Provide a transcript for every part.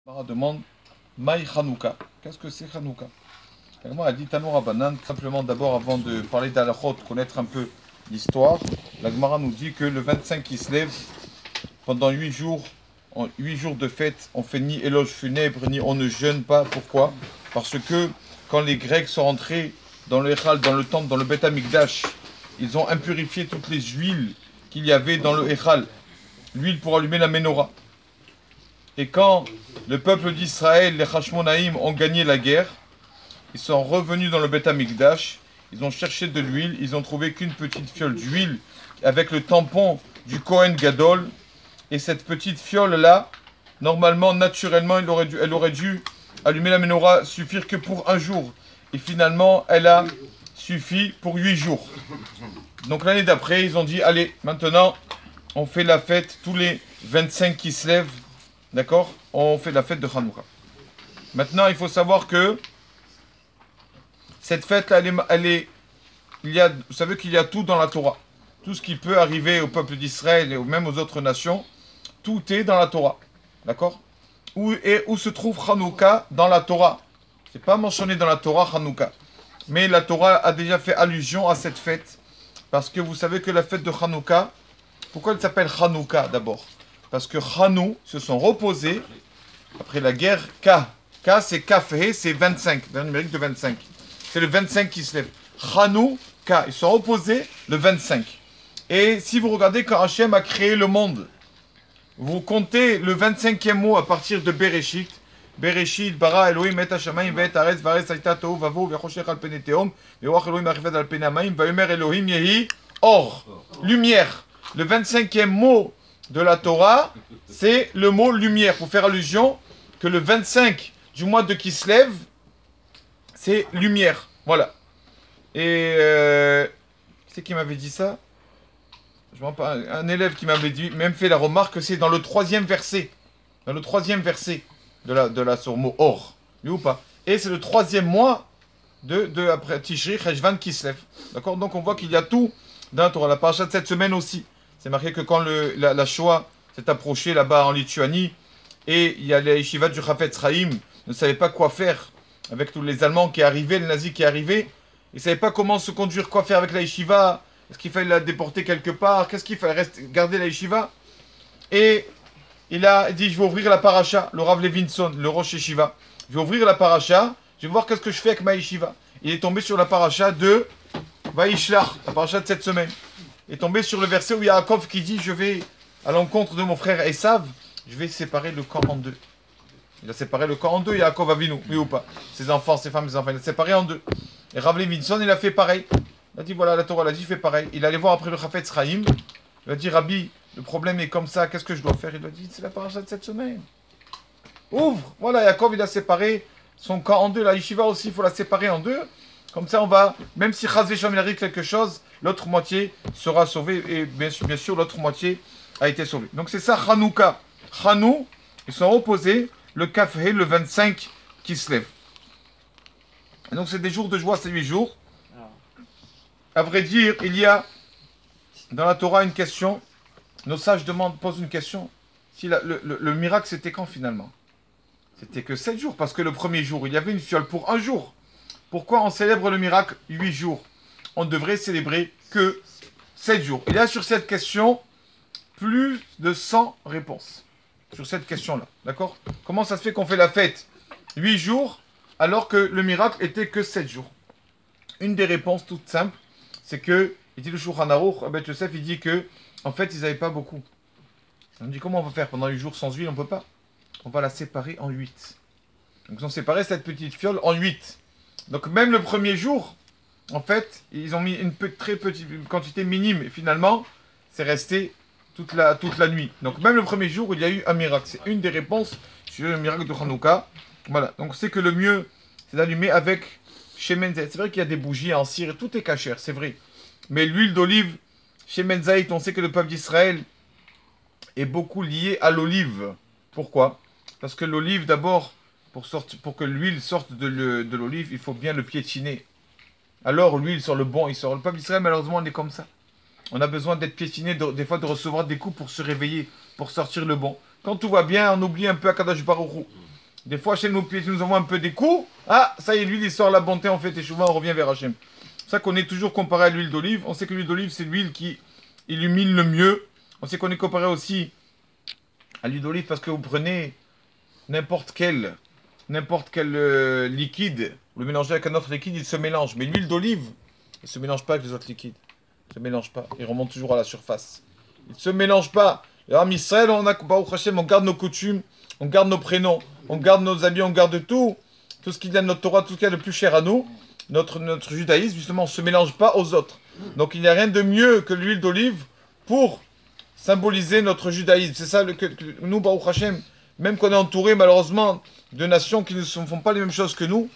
Mara demande Maï Hanouka. Qu'est-ce que c'est Hanouka? La a dit Tanoura Banan, simplement d'abord avant de parler d'Alachot, connaître un peu l'histoire. La Gemara nous dit que le 25 qui se lève, pendant 8 jours, en 8 jours de fête, on fait ni éloge funèbre, ni on ne jeûne pas. Pourquoi? Parce que quand les Grecs sont rentrés dans le Echal, dans le temple, dans le Beth Amikdash, ils ont impurifié toutes les huiles qu'il y avait dans le Echal, l'huile pour allumer la menorah. Et quand le peuple d'Israël, les Hashmonaïm, ont gagné la guerre, ils sont revenus dans le Beth Amikdash, ils ont cherché de l'huile, ils ont trouvé qu'une petite fiole d'huile avec le tampon du Kohen Gadol. Et cette petite fiole-là, normalement, naturellement, elle aurait dû allumer la menorah, suffire que pour un jour. Et finalement, elle a suffi pour 8 jours. Donc l'année d'après, ils ont dit, allez, maintenant, on fait la fête tous les 25 qui se lèvent. D'accord? On fait la fête de Hanouka. Maintenant, il faut savoir que cette fête-là, vous savez qu'il y a tout dans la Torah. Tout ce qui peut arriver au peuple d'Israël et même aux autres nations, tout est dans la Torah. D'accord? Où se trouve Hanouka dans la Torah? C'est pas mentionné dans la Torah, Hanouka. Mais la Torah a déjà fait allusion à cette fête. Parce que vous savez que la fête de Hanouka, pourquoi elle s'appelle Hanouka d'abord? Parce que Hanou se sont reposés après la guerre K. K c'est Kafé, c'est 25, dans le numérique de 25. C'est le 25 qui se lève. Hanou, K. Ils sont reposés le 25. Et si vous regardez quand Hachem a créé le monde, vous comptez le 25e mot à partir de Bereshit. Bereshit, bara Elohim et Hashamayim ve'et aretz va'aretz hayta tohu vavo ve'choshech al pnei tehom ve'ruach Elohim arifet al pnei hamayim va'yomer Elohim yehi or. Lumière. Le 25e mot de la Torah, c'est le mot lumière, pour faire allusion que le 25 du mois de Kislev, c'est lumière. Voilà. Et c'est qui m'avait dit ça? Je me rappelle pas, un élève qui m'avait dit, même fait la remarque que c'est dans le 3e verset. Dans le 3e verset de la sur le mot or. Oui ou pas? Et c'est le 3e mois de après Tishri, Cheshvan, Kislev. D'accord? Donc on voit qu'il y a tout dans la Torah. La paracha de cette semaine aussi. C'est marqué que quand la Shoah s'est approchée là-bas en Lituanie, et il y a les yeshivas du Chafetz Chaim, ne savaient pas quoi faire avec tous les Allemands qui arrivaient, les nazis qui arrivaient. Ils ne savaient pas comment se conduire, quoi faire avec la yeshiva. Est-ce qu'il fallait la déporter quelque part? Qu'est-ce qu'il fallait garder la yeshiva? Et il a dit, je vais ouvrir la paracha, le Rav Levinson, le Rosh Yeshiva. Je vais ouvrir la paracha, je vais voir qu'est-ce que je fais avec ma yeshiva. Il est tombé sur la paracha de Vaishlach, la paracha de cette semaine. Il est tombé sur le verset où Yaakov qui dit, je vais à l'encontre de mon frère Esav, je vais séparer le camp en deux. Il a séparé le camp en deux, Yaakov Avinu, oui ou pas? Ses enfants, ses femmes, ses enfants, il a séparé en deux. Et Rav Levinson, il a fait pareil. Il a dit, voilà, la Torah l'a dit, il fait pareil. Il allait voir après le Chafetz Chaim. Il a dit, Rabbi, le problème est comme ça, qu'est-ce que je dois faire? Il a dit, c'est la paracha de cette semaine. Ouvre! Voilà, Yaakov, il a séparé son camp en deux. La yeshiva aussi, il faut la séparer en deux. Comme ça, on va, même si Chaz Vesham il arrive quelque chose, l'autre moitié sera sauvée. Et bien sûr l'autre moitié a été sauvée. Donc c'est ça, Hanouka. Hanou, ils sont opposés, le Kafé, le 25 qui se lève. Et donc c'est des jours de joie, ces 8 jours. À vrai dire, il y a dans la Torah une question. Nos sages posent une question. Si le miracle, c'était quand finalement? C'était que 7 jours, parce que le premier jour, il y avait une fiole pour un jour. Pourquoi on célèbre le miracle 8 jours? On devrait célébrer que 7 jours. Il y a sur cette question plus de 100 réponses. Sur cette question-là. D'accord? Comment ça se fait qu'on fait la fête 8 jours alors que le miracle était que 7 jours? Une des réponses toutes simples, c'est que, il dit le Shulchan Aruch, Rabbi Yosef, il dit que, en fait, ils n'avaient pas beaucoup. On dit, comment on va faire pendant 8 jours sans huile? On ne peut pas. On va la séparer en 8. Donc, ils ont séparé cette petite fiole en 8. Donc, même le premier jour, en fait, ils ont mis une très petite quantité minime. Et finalement, c'est resté toute la nuit. Donc, même le premier jour, il y a eu un miracle. C'est une des réponses sur le miracle de Hanouka. Voilà. Donc, c'est que le mieux, c'est d'allumer avec Shemen Zayit. C'est vrai qu'il y a des bougies en cire et tout est cachère, c'est vrai. Mais l'huile d'olive, Shemen Zayit, on sait que le peuple d'Israël est beaucoup lié à l'olive. Pourquoi? Parce que l'olive, d'abord, pour que l'huile sorte de l'olive, il faut bien le piétiner. Alors l'huile sort le bon, il sort. Le peuple d'Israël, malheureusement, on est comme ça. On a besoin d'être piétiné, des fois de recevoir des coups pour se réveiller, pour sortir le bon. Quand tout va bien, on oublie un peu Akadosh Baruch Hu. Des fois, chez nous, nous avons un peu des coups. Ah, ça y est, l'huile, il sort la bonté, on fait teshuva, on revient vers Hachem. C'est pour ça qu'on est toujours comparé à l'huile d'olive. On sait que l'huile d'olive, c'est l'huile qui illumine le mieux. On sait qu'on est comparé aussi à l'huile d'olive parce que vous prenez n'importe quel liquide, vous le mélangez avec un autre liquide, il se mélange. Mais l'huile d'olive, il ne se mélange pas avec les autres liquides. Il ne se mélange pas. Il remonte toujours à la surface. Il ne se mélange pas. Alors, Israël, on garde nos coutumes, on garde nos prénoms, on garde nos habits, on garde tout. Tout ce qu'il y a de notre Torah, tout ce qu'il y a de plus cher à nous, notre judaïsme, justement, on ne se mélange pas aux autres. Donc, il n'y a rien de mieux que l'huile d'olive pour symboliser notre judaïsme. C'est ça que nous, Baruch Hashem, même qu'on est entouré, malheureusement, de nations qui ne font pas les mêmes choses que nous,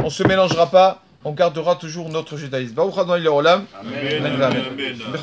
on ne se mélangera pas, on gardera toujours notre judaïsme. Baruch Adonai Le'olam. Amen. Amen.